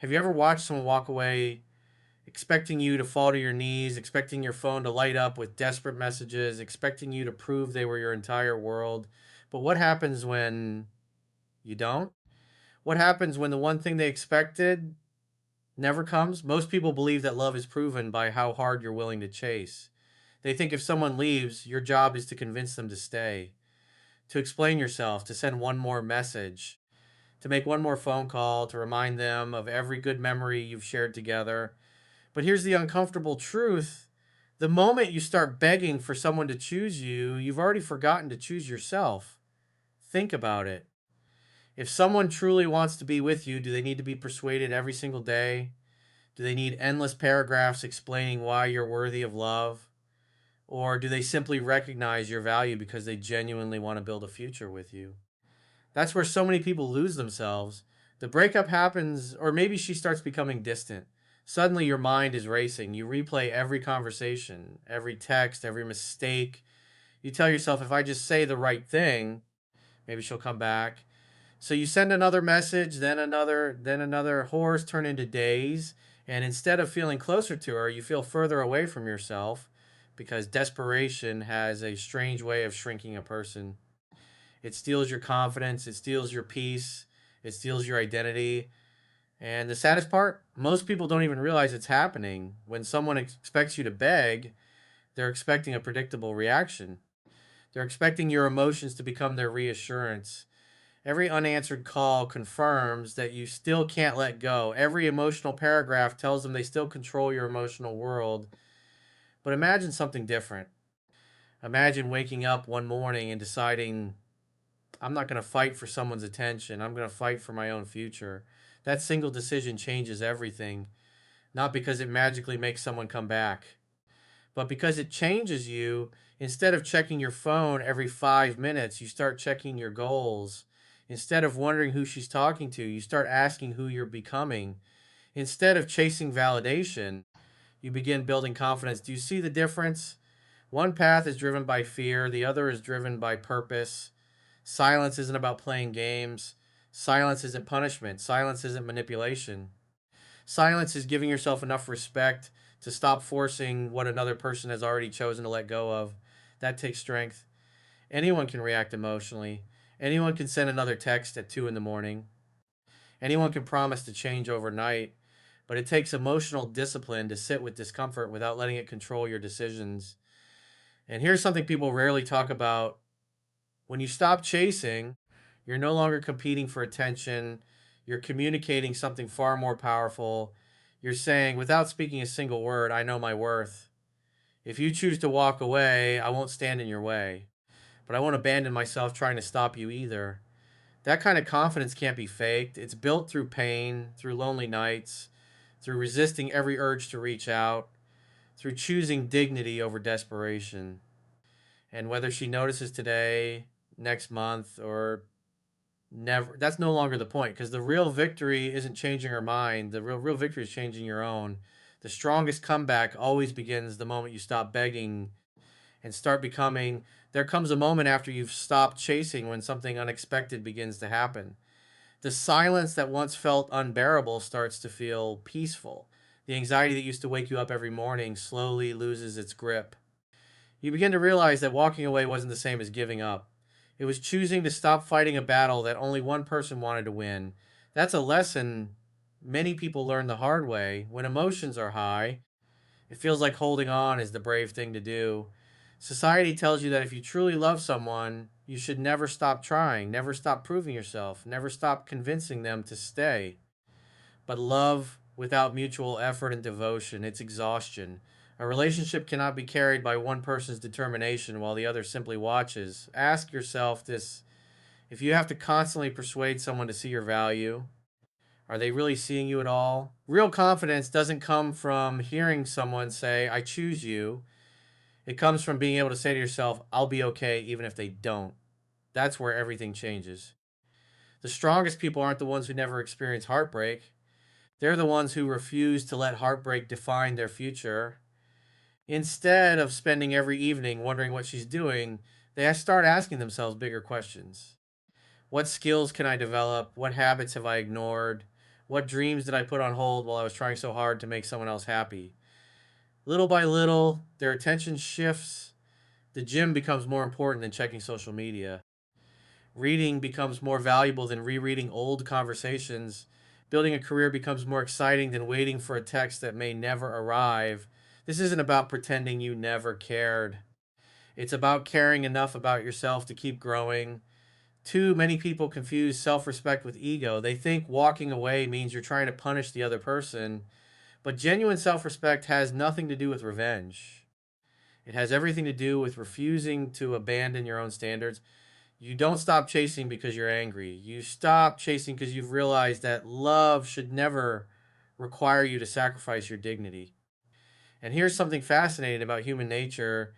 Have you ever watched someone walk away expecting you to fall to your knees, expecting your phone to light up with desperate messages, expecting you to prove they were your entire world? But what happens when you don't? What happens when the one thing they expected never comes? Most people believe that love is proven by how hard you're willing to chase. They think if someone leaves, your job is to convince them to stay, to explain yourself, to send one more message, to make one more phone call, to remind them of every good memory you've shared together. But here's the uncomfortable truth: the moment you start begging for someone to choose you, you've already forgotten to choose yourself. Think about it. If someone truly wants to be with you, do they need to be persuaded every single day? Do they need endless paragraphs explaining why you're worthy of love? Or do they simply recognize your value because they genuinely want to build a future with you? That's where so many people lose themselves. The breakup happens, or maybe she starts becoming distant. Suddenly, your mind is racing. You replay every conversation, every text, every mistake. You tell yourself, if I just say the right thing, maybe she'll come back. So you send another message, then another. Horrors turn into days. And instead of feeling closer to her, you feel further away from yourself because desperation has a strange way of shrinking a person. It steals your confidence, it steals your peace, it steals your identity. And the saddest part, most people don't even realize it's happening. When someone expects you to beg, they're expecting a predictable reaction. They're expecting your emotions to become their reassurance. Every unanswered call confirms that you still can't let go. Every emotional paragraph tells them they still control your emotional world. But imagine something different. Imagine waking up one morning and deciding, I'm not going to fight for someone's attention. I'm going to fight for my own future. That single decision changes everything, not because it magically makes someone come back, but because it changes you. Instead of checking your phone every 5 minutes, you start checking your goals. Instead of wondering who she's talking to, you start asking who you're becoming. Instead of chasing validation, you begin building confidence. Do you see the difference? One path is driven by fear, the other is driven by purpose. Silence isn't about playing games. Silence isn't punishment. Silence isn't manipulation. Silence is giving yourself enough respect to stop forcing what another person has already chosen to let go of. That takes strength. Anyone can react emotionally. Anyone can send another text at 2 in the morning. Anyone can promise to change overnight. But it takes emotional discipline to sit with discomfort without letting it control your decisions. And here's something people rarely talk about: when you stop chasing, you're no longer competing for attention. You're communicating something far more powerful. You're saying, without speaking a single word, I know my worth. If you choose to walk away, I won't stand in your way. But I won't abandon myself trying to stop you either. That kind of confidence can't be faked. It's built through pain, through lonely nights, through resisting every urge to reach out, through choosing dignity over desperation. And whether she notices today, next month, or never, that's no longer the point, because the real victory isn't changing her mind. The real victory is changing your own. The strongest comeback always begins the moment you stop begging and start becoming. There comes a moment after you've stopped chasing when something unexpected begins to happen. The silence that once felt unbearable starts to feel peaceful. The anxiety that used to wake you up every morning slowly loses its grip. You begin to realize that walking away wasn't the same as giving up. It was choosing to stop fighting a battle that only one person wanted to win. That's a lesson many people learn the hard way. When emotions are high, it feels like holding on is the brave thing to do. Society tells you that if you truly love someone, you should never stop trying, never stop proving yourself, never stop convincing them to stay. But love without mutual effort and devotion, it's exhaustion. A relationship cannot be carried by one person's determination while the other simply watches. Ask yourself this: if you have to constantly persuade someone to see your value, are they really seeing you at all? Real confidence doesn't come from hearing someone say, I choose you. It comes from being able to say to yourself, I'll be okay even if they don't. That's where everything changes. The strongest people aren't the ones who never experience heartbreak. They're the ones who refuse to let heartbreak define their future. Instead of spending every evening wondering what she's doing, they start asking themselves bigger questions. What skills can I develop? What habits have I ignored? What dreams did I put on hold while I was trying so hard to make someone else happy? Little by little, their attention shifts. The gym becomes more important than checking social media. Reading becomes more valuable than rereading old conversations. Building a career becomes more exciting than waiting for a text that may never arrive. This isn't about pretending you never cared. It's about caring enough about yourself to keep growing. Too many people confuse self respect with ego. They think walking away means you're trying to punish the other person, but genuine self respect has nothing to do with revenge. It has everything to do with refusing to abandon your own standards. You don't stop chasing because you're angry. You stop chasing because you've realized that love should never require you to sacrifice your dignity. And here's something fascinating about human nature: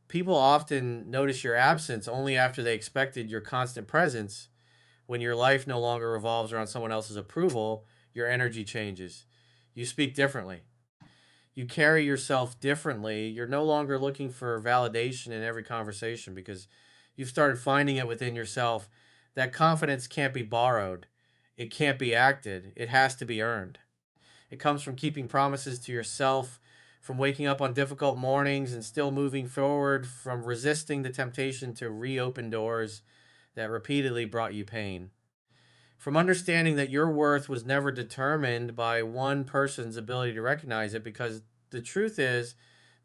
people often notice your absence only after they expected your constant presence. When your life no longer revolves around someone else's approval, your energy changes. You speak differently. You carry yourself differently. You're no longer looking for validation in every conversation because you've started finding it within yourself. That confidence can't be borrowed, it can't be acted, it has to be earned. It comes from keeping promises to yourself, from waking up on difficult mornings and still moving forward, from resisting the temptation to reopen doors that repeatedly brought you pain, from understanding that your worth was never determined by one person's ability to recognize it, because the truth is,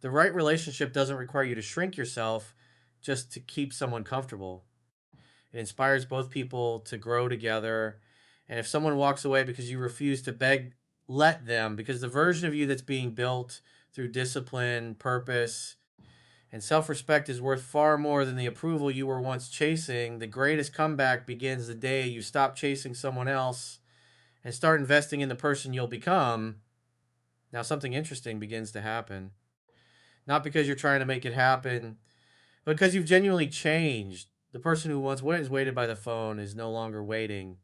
the right relationship doesn't require you to shrink yourself just to keep someone comfortable. It inspires both people to grow together. And if someone walks away because you refuse to beg, let them, because the version of you that's being built through discipline, purpose, and self respect is worth far more than the approval you were once chasing. The greatest comeback begins the day you stop chasing someone else and start investing in the person you'll become. Now, something interesting begins to happen. Not because you're trying to make it happen, but because you've genuinely changed. The person who once was waited by the phone is no longer waiting.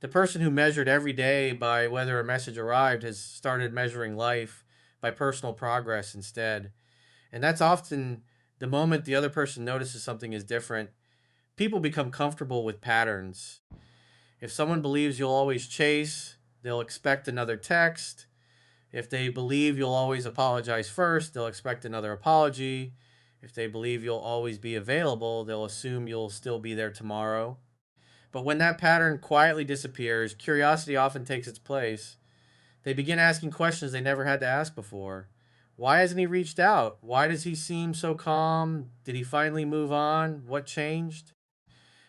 The person who measured every day by whether a message arrived has started measuring life by personal progress instead. And that's often the moment the other person notices something is different. People become comfortable with patterns. If someone believes you'll always chase, they'll expect another text. If they believe you'll always apologize first, they'll expect another apology. If they believe you'll always be available, they'll assume you'll still be there tomorrow. But when that pattern quietly disappears, curiosity often takes its place. They begin asking questions they never had to ask before. Why hasn't he reached out? Why does he seem so calm? Did he finally move on? What changed?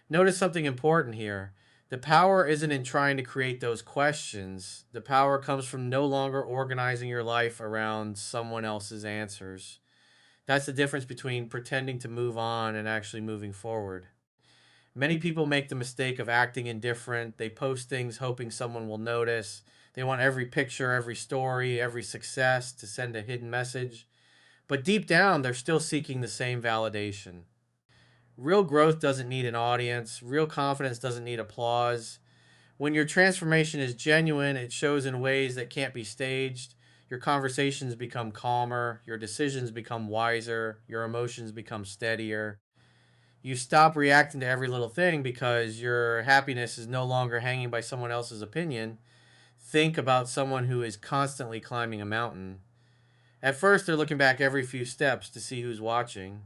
Notice something important here. The power isn't in trying to create those questions. The power comes from no longer organizing your life around someone else's answers. That's the difference between pretending to move on and actually moving forward. Many people make the mistake of acting indifferent. They post things hoping someone will notice. They want every picture, every story, every success to send a hidden message. But deep down, they're still seeking the same validation. Real growth doesn't need an audience. Real confidence doesn't need applause. When your transformation is genuine, it shows in ways that can't be staged. Your conversations become calmer. Your decisions become wiser. Your emotions become steadier. You stop reacting to every little thing because your happiness is no longer hanging by someone else's opinion. Think about someone who is constantly climbing a mountain. At first, they're looking back every few steps to see who's watching,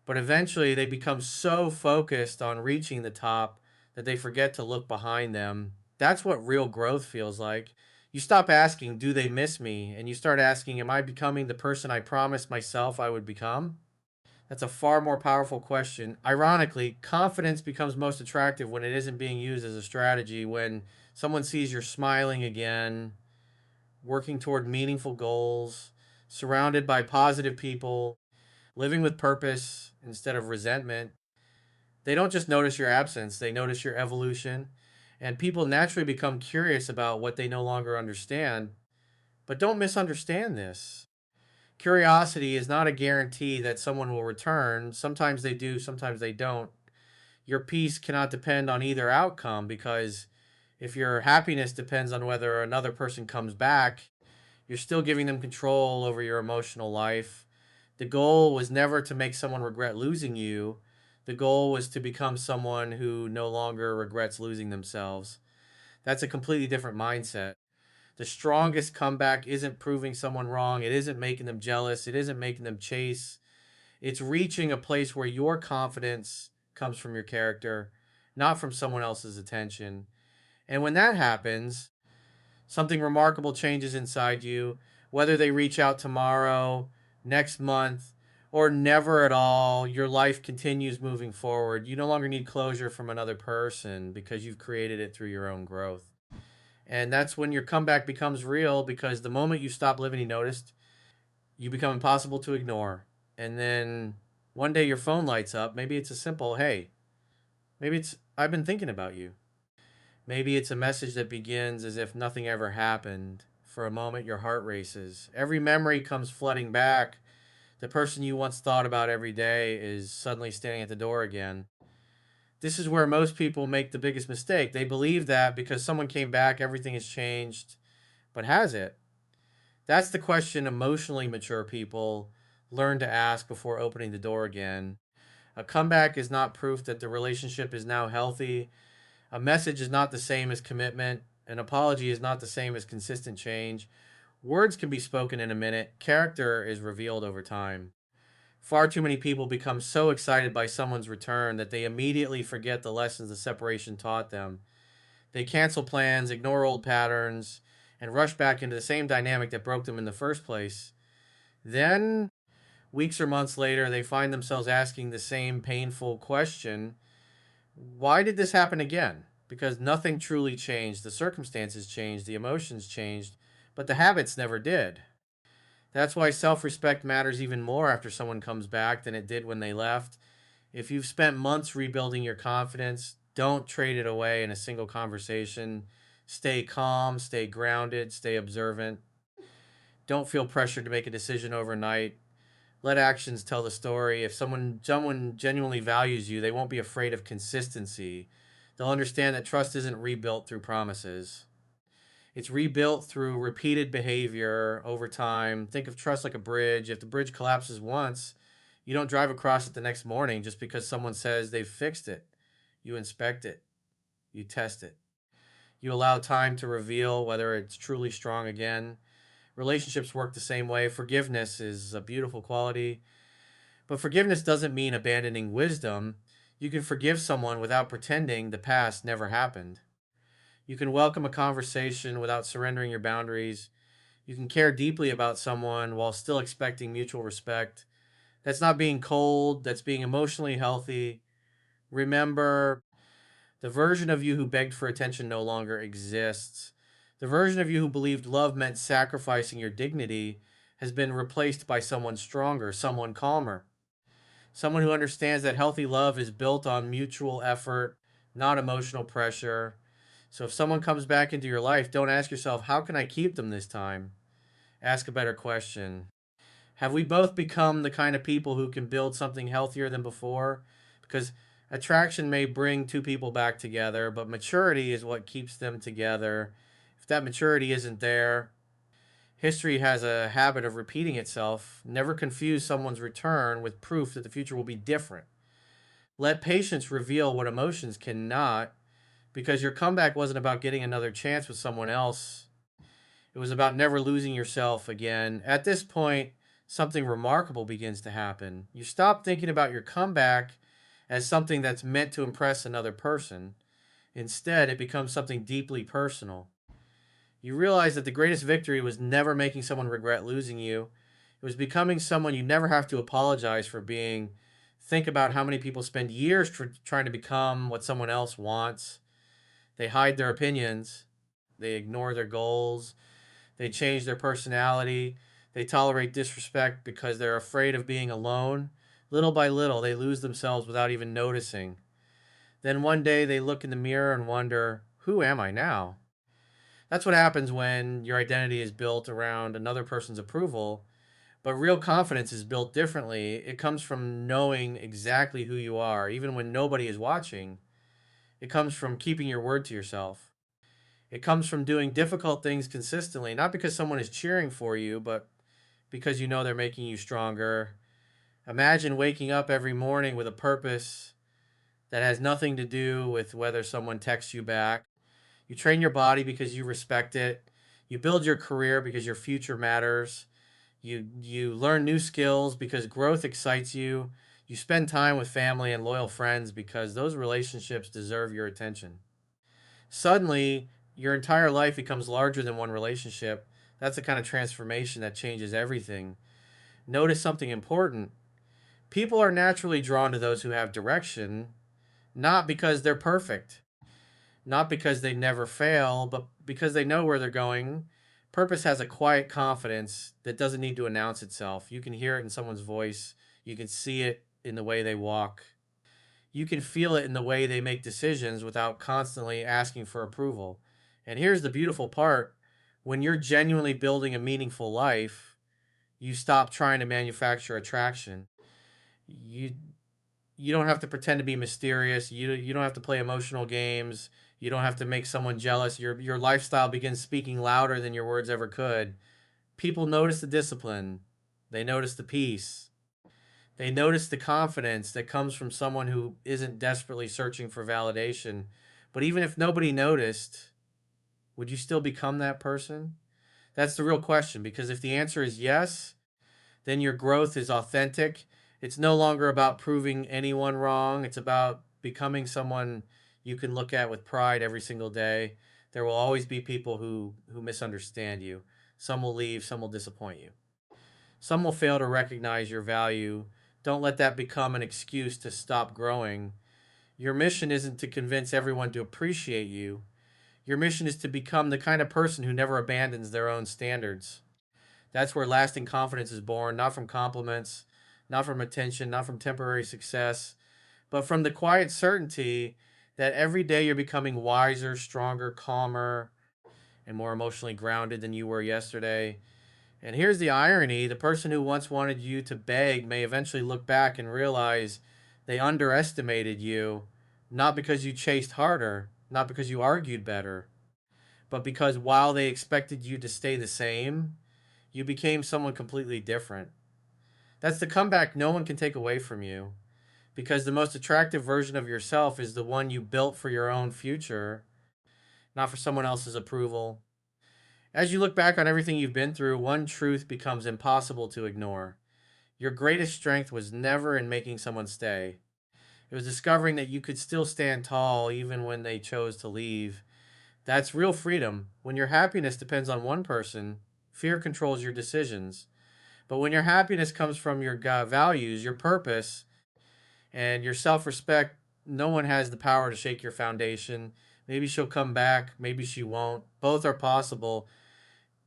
but eventually they become so focused on reaching the top that they forget to look behind them. That's what real growth feels like. You stop asking, do they miss me? And you start asking, am I becoming the person I promised myself I would become? That's a far more powerful question. Ironically, confidence becomes most attractive when it isn't being used as a strategy, when someone sees you're smiling again, working toward meaningful goals, surrounded by positive people, living with purpose instead of resentment. They don't just notice your absence, they notice your evolution. And people naturally become curious about what they no longer understand. But don't misunderstand this. Curiosity is not a guarantee that someone will return. Sometimes they do, sometimes they don't. Your peace cannot depend on either outcome, because if your happiness depends on whether another person comes back, you're still giving them control over your emotional life. The goal was never to make someone regret losing you. The goal was to become someone who no longer regrets losing themselves. That's a completely different mindset. The strongest comeback isn't proving someone wrong. It isn't making them jealous. It isn't making them chase. It's reaching a place where your confidence comes from your character, not from someone else's attention. And when that happens, something remarkable changes inside you, whether they reach out tomorrow, next month, or never at all. Your life continues moving forward. You no longer need closure from another person because you've created it through your own growth. And that's when your comeback becomes real, because the moment you stop living, you noticed, you become impossible to ignore. And then one day your phone lights up. Maybe it's a simple, hey, maybe it's, I've been thinking about you. Maybe it's a message that begins as if nothing ever happened. For a moment, your heart races. Every memory comes flooding back. The person you once thought about every day is suddenly standing at the door again. This is where most people make the biggest mistake. They believe that because someone came back, everything has changed. But has it? That's the question emotionally mature people learn to ask before opening the door again. A comeback is not proof that the relationship is now healthy. A message is not the same as commitment. An apology is not the same as consistent change. Words can be spoken in a minute. Character is revealed over time. Far too many people become so excited by someone's return that they immediately forget the lessons the separation taught them. They cancel plans, ignore old patterns, and rush back into the same dynamic that broke them in the first place. Then, weeks or months later, they find themselves asking the same painful question: why did this happen again? Because nothing truly changed. The circumstances changed, the emotions changed, but the habits never did. That's why self respect matters even more after someone comes back than it did when they left. If you've spent months rebuilding your confidence, don't trade it away in a single conversation. Stay calm, stay grounded, stay observant. Don't feel pressured to make a decision overnight. Let actions tell the story. If someone genuinely values you, they won't be afraid of consistency. They'll understand that trust isn't rebuilt through promises. It's rebuilt through repeated behavior over time. Think of trust like a bridge. If the bridge collapses once, you don't drive across it the next morning just because someone says they've fixed it. You inspect it, you test it. You allow time to reveal whether it's truly strong again. Relationships work the same way. Forgiveness is a beautiful quality, but forgiveness doesn't mean abandoning wisdom. You can forgive someone without pretending the past never happened. You can welcome a conversation without surrendering your boundaries. You can care deeply about someone while still expecting mutual respect. That's not being cold, that's being emotionally healthy. Remember, the version of you who begged for attention no longer exists. The version of you who believed love meant sacrificing your dignity has been replaced by someone stronger, someone calmer, someone who understands that healthy love is built on mutual effort, not emotional pressure. So if someone comes back into your life, don't ask yourself, how can I keep them this time? Ask a better question. Have we both become the kind of people who can build something healthier than before? Because attraction may bring two people back together, but maturity is what keeps them together. If that maturity isn't there, history has a habit of repeating itself. Never confuse someone's return with proof that the future will be different. Let patience reveal what emotions cannot, because your comeback wasn't about getting another chance with someone else. It was about never losing yourself again. At this point, something remarkable begins to happen. You stop thinking about your comeback as something that's meant to impress another person. Instead, it becomes something deeply personal. You realize that the greatest victory was never making someone regret losing you. It was becoming someone you never have to apologize for being. Think about how many people spend years trying to become what someone else wants. They hide their opinions, they ignore their goals, they change their personality. They tolerate disrespect because they're afraid of being alone. Little by little, they lose themselves without even noticing. Then one day they look in the mirror and wonder, who am I now? That's what happens when your identity is built around another person's approval. But real confidence is built differently. It comes from knowing exactly who you are, even when nobody is watching. It comes from keeping your word to yourself. It comes from doing difficult things consistently, not because someone is cheering for you, but because you know they're making you stronger. Imagine waking up every morning with a purpose that has nothing to do with whether someone texts you back. You train your body because you respect it. You build your career because your future matters. You learn new skills because growth excites you. You spend time with family and loyal friends because those relationships deserve your attention. Suddenly, your entire life becomes larger than one relationship. That's the kind of transformation that changes everything. Notice something important. People are naturally drawn to those who have direction, not because they're perfect, not because they never fail, but because they know where they're going. Purpose has a quiet confidence that doesn't need to announce itself. You can hear it in someone's voice, you can see it in the way they walk, you can feel it in the way they make decisions without constantly asking for approval. And here's the beautiful part: when you're genuinely building a meaningful life, you stop trying to manufacture attraction. You you don't have to pretend to be mysterious. You don't have to play emotional games. You don't have to make someone jealous. Your lifestyle begins speaking louder than your words ever could. People notice the discipline. They notice the peace. They notice the confidence that comes from someone who isn't desperately searching for validation. But even if nobody noticed, would you still become that person? That's the real question, because if the answer is yes, then your growth is authentic. It's no longer about proving anyone wrong. It's about becoming someone you can look at with pride every single day. There will always be people who misunderstand you. Some will leave, some will disappoint you. Some will fail to recognize your value. Don't let that become an excuse to stop growing. Your mission isn't to convince everyone to appreciate you. Your mission is to become the kind of person who never abandons their own standards. That's where lasting confidence is born, not from compliments, not from attention, not from temporary success, but from the quiet certainty that every day you're becoming wiser, stronger, calmer, and more emotionally grounded than you were yesterday. And here's the irony: the person who once wanted you to beg may eventually look back and realize they underestimated you, not because you chased harder, not because you argued better, but because while they expected you to stay the same, you became someone completely different. That's the comeback no one can take away from you, because the most attractive version of yourself is the one you built for your own future, not for someone else's approval. As you look back on everything you've been through, one truth becomes impossible to ignore. Your greatest strength was never in making someone stay. It was discovering that you could still stand tall even when they chose to leave. That's real freedom. When your happiness depends on one person, fear controls your decisions. But when your happiness comes from your values, your purpose, and your self respect, no one has the power to shake your foundation. Maybe she'll come back, maybe she won't. Both are possible,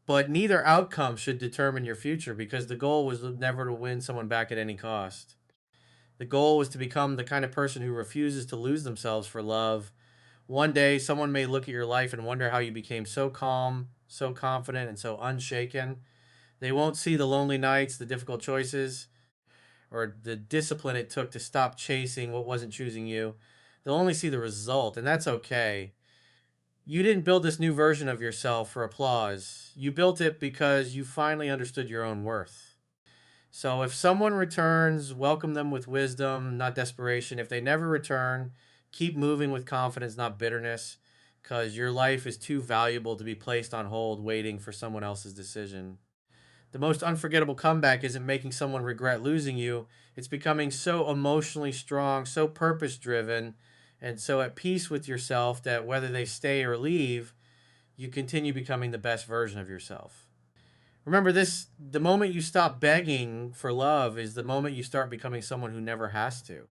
but neither outcome should determine your future, because the goal was never to win someone back at any cost. The goal was to become the kind of person who refuses to lose themselves for love. One day, someone may look at your life and wonder how you became so calm, so confident, and so unshaken. They won't see the lonely nights, the difficult choices, or the discipline it took to stop chasing what wasn't choosing you. They'll only see the result, and that's okay. You didn't build this new version of yourself for applause. You built it because you finally understood your own worth. So if someone returns, welcome them with wisdom, not desperation. If they never return, keep moving with confidence, not bitterness, because your life is too valuable to be placed on hold waiting for someone else's decision. The most unforgettable comeback isn't making someone regret losing you. It's becoming so emotionally strong, so purpose driven, and so at peace with yourself that whether they stay or leave, you continue becoming the best version of yourself. Remember this: the moment you stop begging for love is the moment you start becoming someone who never has to.